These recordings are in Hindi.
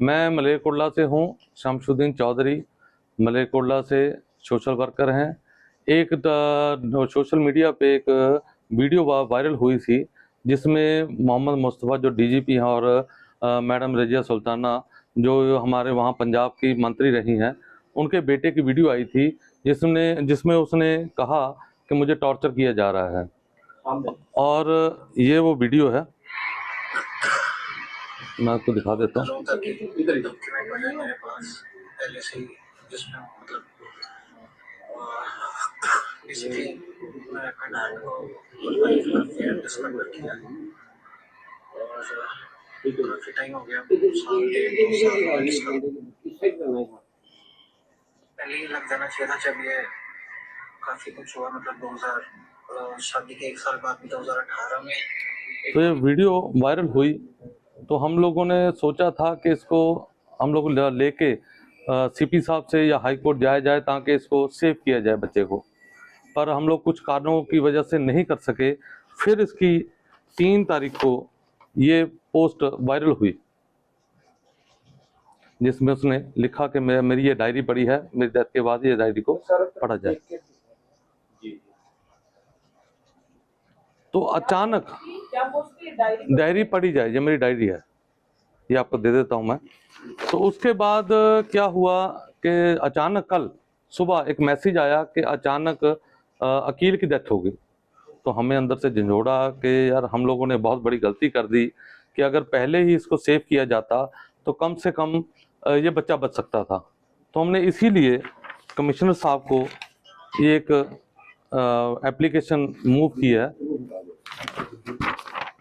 मैं मलेरकोटला से हूँ, शमशुद्दीन चौधरी मलेरकोटला से सोशल वर्कर हैं। एक सोशल मीडिया पे एक वीडियो वायरल हुई थी जिसमें मोहम्मद मुस्तफ़ा जो डीजीपी हैं और मैडम रज़िया सुल्ताना जो हमारे वहाँ पंजाब की मंत्री रही हैं, उनके बेटे की वीडियो आई थी जिसमें उसने कहा कि मुझे टॉर्चर किया जा रहा है। और ये वो वीडियो है, मैं आपको दिखा देता हूँ। टाइम हो गया, पहले ही लग जाना चाहिए था जब ये काफी कुछ हुआ। मतलब 2000 शादी के 1 साल बाद भी 2018 में तो ये वीडियो वायरल हुई तो हम लोगों ने सोचा था कि इसको हम लोग लेके सीपी साहब से या हाई कोर्ट जाया जाए ताकि इसको सेव किया जाए बच्चे को, पर हम लोग कुछ कारणों की वजह से नहीं कर सके। फिर इसकी 3 तारीख को ये पोस्ट वायरल हुई जिसमें उसने लिखा कि मेरी ये डायरी पड़ी है, मेरी डेथ के बाद ये डायरी को पढ़ा जाए। तो अचानक डायरी पढ़ी जाए, ये मेरी डायरी है, ये आपको दे देता हूँ मैं। तो उसके बाद क्या हुआ कि अचानक कल सुबह एक मैसेज आया कि अचानक अकील की डेथ हो गई। तो हमें अंदर से झंझोड़ा कि यार हम लोगों ने बहुत बड़ी गलती कर दी कि अगर पहले ही इसको सेव किया जाता तो कम से कम ये बच्चा बच सकता था। तो हमने इसीलिए कमिश्नर साहब को ये एक एप्लीकेशन मूव की है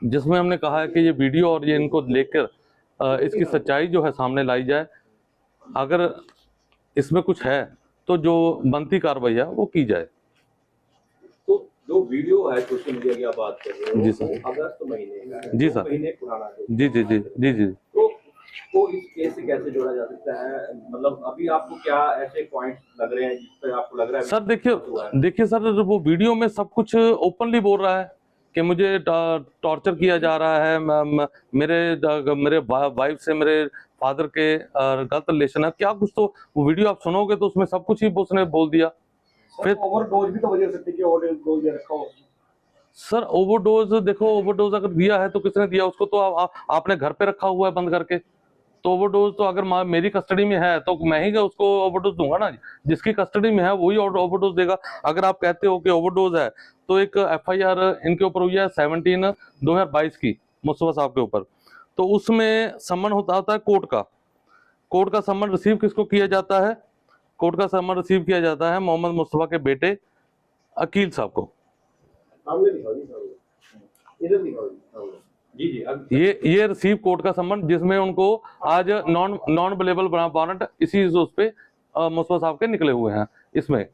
जिसमें हमने कहा है कि ये वीडियो और ये इनको लेकर इसकी सच्चाई जो है सामने लाई जाए। अगर इसमें कुछ है तो जो बनती कार्रवाई है वो की जाए। तो जो वीडियो है सोशल मीडिया की आप बात कर रहे हो, जी सर, अगस्त महीने का, जी सर, महीने पुराना है। जी जी जी जी जी। तो इस केस से कैसे जोड़ा जा सकता है? मतलब अभी आपको क्या ऐसे पॉइंट्स लग रहे हैं जिस पर आपको लग रहा है? सर देखिए सर, वो वीडियो में सब कुछ ओपनली बोल रहा है कि मुझे टॉर्चर किया जा रहा है, मेरे वाइफ से मेरे फादर के गलत रिलेशन है, क्या कुछ। तो वो वीडियो आप सुनोगे तो उसमें सब कुछ ही उसने बोल दिया। फिर ओवरडोज भी तो वजह सकती है कि ओवरडोज दे रखा हो। सर ओवरडोज, देखो ओवरडोज अगर दिया है तो किसने दिया उसको? तो आपने घर पे रखा हुआ है बंद करके। तो ओवरडोज तो अगर मेरी कस्टडी में है तो मैं ही उसको ओवरडोज दूंगा ना, जिसकी कस्टडी में है वही ओवरडोज देगा। अगर आप कहते हो कि ओवरडोज है तो एक FIR इनके ऊपर हुई है 17/2022 की मुस्तफा साहब के ऊपर। तो उसमें समन होता है कोर्ट का समन रिसीव किसको किया जाता है? कोर्ट का समन रिसीव किया जाता है मोहम्मद मुस्तफा के बेटे अकील साहब को। ये रिसीव कोर्ट का समन जिसमें उनको आज नॉन अवेलेबल वारंट इसी उस पे मुस्तफा साहब के निकले हुए हैं, इसमें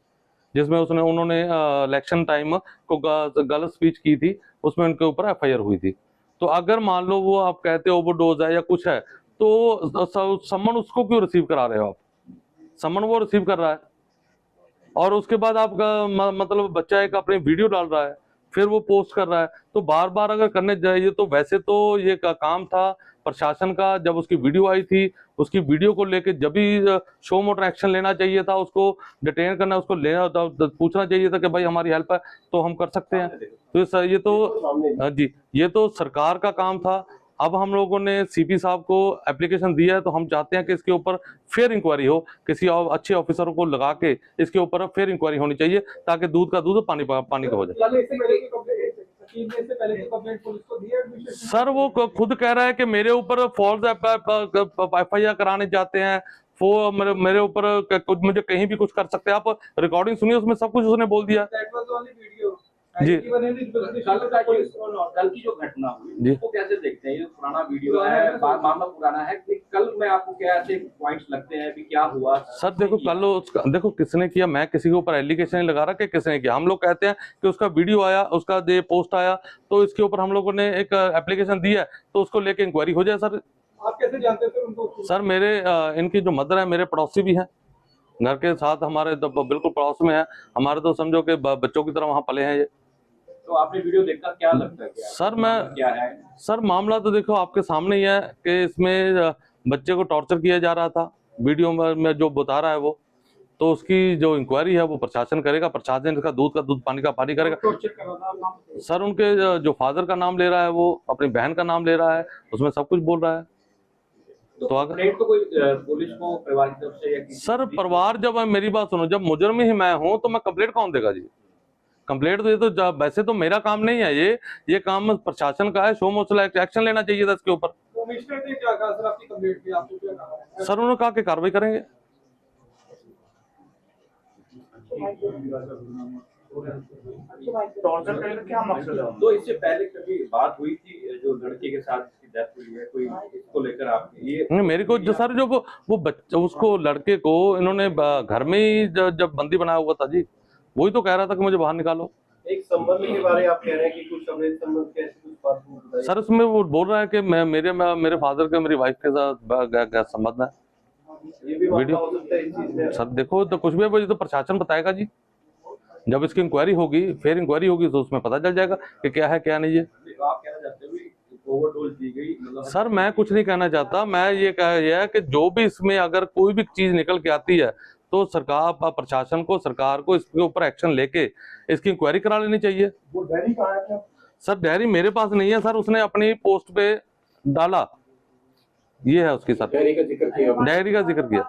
जिसमें उन्होंने इलेक्शन टाइम को गलत स्पीच की थी, उसमें उनके ऊपर FIR हुई थी। तो अगर मान लो वो आप कहते हो ओवरडोज है या कुछ है तो समन उसको क्यों रिसीव करा रहे हो आप? समन वो रिसीव कर रहा है और उसके बाद आपका मतलब बच्चा एक अपनी वीडियो डाल रहा है, फिर वो पोस्ट कर रहा है। तो बार बार अगर करने जाइए तो वैसे तो ये काम था प्रशासन का। जब उसकी वीडियो आई थी, उसकी वीडियो को लेके जब भी शो मोटर एक्शन लेना चाहिए था, उसको डिटेन करना, उसको लेना पूछना चाहिए था कि भाई हमारी हेल्प है तो हम कर सकते हैं। तो ये तो जी, ये तो सरकार का काम था। अब हम लोगों ने CP साहब को एप्लीकेशन दिया है तो हम चाहते हैं कि इसके ऊपर फेयर इंक्वायरी हो, किसी अच्छे ऑफिसरों को लगा के इसके ऊपर फेयर इंक्वायरी होनी चाहिए ताकि दूध का दूध पानी का हो जाए। सर वो खुद कह रहा है कि मेरे ऊपर फॉल्स FIR कराने जाते हैं, वो मेरे ऊपर मुझे कहीं भी कुछ कर सकते हैं। आप रिकॉर्डिंग सुनिए, उसमें सब कुछ उसने बोल दिया जी। कल की जो घटना हुई उसको कैसे देखते हैं? ये पुराना वीडियो है, मामला पुराना है, कल में आपको क्या ऐसे पॉइंट्स लगते हैं कि क्या हुआ? सर देखो कल देखो किसने किया, मैं किसी के ऊपर एलिगेशन नहीं लगा रहा कि किसने किया। हम लोग कहते हैं कि उसका वीडियो आया, उसका पोस्ट आया तो इसके ऊपर हम लोगों ने एक एप्लीकेशन दी है तो उसको लेके इंक्वायरी हो जाए। सर आप कैसे जानते हैं उनको? सर मेरे इनकी जो मदर है मेरे पड़ोसी भी हैं, घर के साथ हमारे तो बिल्कुल पड़ोस में है हमारे, तो समझो कि बच्चों की तरह वहाँ पले हैं ये। तो आपने वीडियो देखा, क्या लगता है? सर क्या है? सर मामला तो देखो आपके सामने ही है कि इसमें बच्चे को टॉर्चर किया जा रहा था, वीडियो में जो बता रहा है वो, तो उसकी जो इंक्वायरी है वो प्रशासन करेगा। प्रशासन इसका दूध का दूध, पानी का पानी करेगा। टॉर्चर कर रहा था नाम सर उनके जो फादर का नाम ले रहा है, वो अपनी बहन का नाम ले रहा है, उसमें सब कुछ बोल रहा है। तो अगर कंप्लेंट तो कोई पुलिस को परिवार की तरफ से या किसी सर परिवार, जब मेरी बात सुनो, जब मुजरिम ही मैं हूं तो मैं कंप्लेंट कौन देगा जी? कंप्लेंट तो ये तो वैसे तो मेरा काम नहीं है, ये काम प्रशासन का है। शो मोर्चल एक्शन लेना चाहिए था इसके ऊपर। कमिश्नर ने क्या कहा सर आपकी कंप्लेंट पे? आपको क्या कहा? सर उन्होंने कहा कि कार्रवाई करेंगे। टॉर्चर करने का क्या मकसद है? तो इससे पहले कभी बात हुई थी जो लड़के के साथ जिसकी डेथ हुई है, कोई इसको लेकर आपके ये? नहीं, मेरे को जो सर जो वो बच्चा, उसको लड़के को इन्होंने घर में ही जब बंदी बनाया हुआ था जी, वही तो कह रहा था कि मुझे बाहर निकालो। एक संबंध के बारे में आप कह रहे हैं कि कुछ अवैध संबंध के ऐसी कुछ बात बताइए। सर उसमें वो बोल रहा है कि मेरे फादर के मेरी वाइफ के साथ संबंध है। ये भी मामला वीडियो हो सकता है इस चीज में। सर देखो, तो कुछ भी है, वो ये तो प्रशासन बताएगा जी। जब इसकी इंक्वायरी होगी, फिर इंक्वायरी होगी तो उसमें पता चल जाएगा कि क्या है क्या नहीं है। तो आप कहना चाहते हो कि ओवरडोज दी गई, मतलब? सर मैं कुछ नहीं कहना चाहता, मैं ये कह है कि जो भी इसमें अगर कोई भी चीज निकल के आती है तो सरकार, प्रशासन को, सरकार को इसके ऊपर एक्शन लेके इसकी इंक्वायरी करा लेनी चाहिए। वो डायरी कहाँ है क्या? सर डायरी मेरे पास नहीं है सर, उसने अपनी पोस्ट पे डाला, ये है उसके साथ डायरी का जिक्र किया। डायरी का जिक्र किया।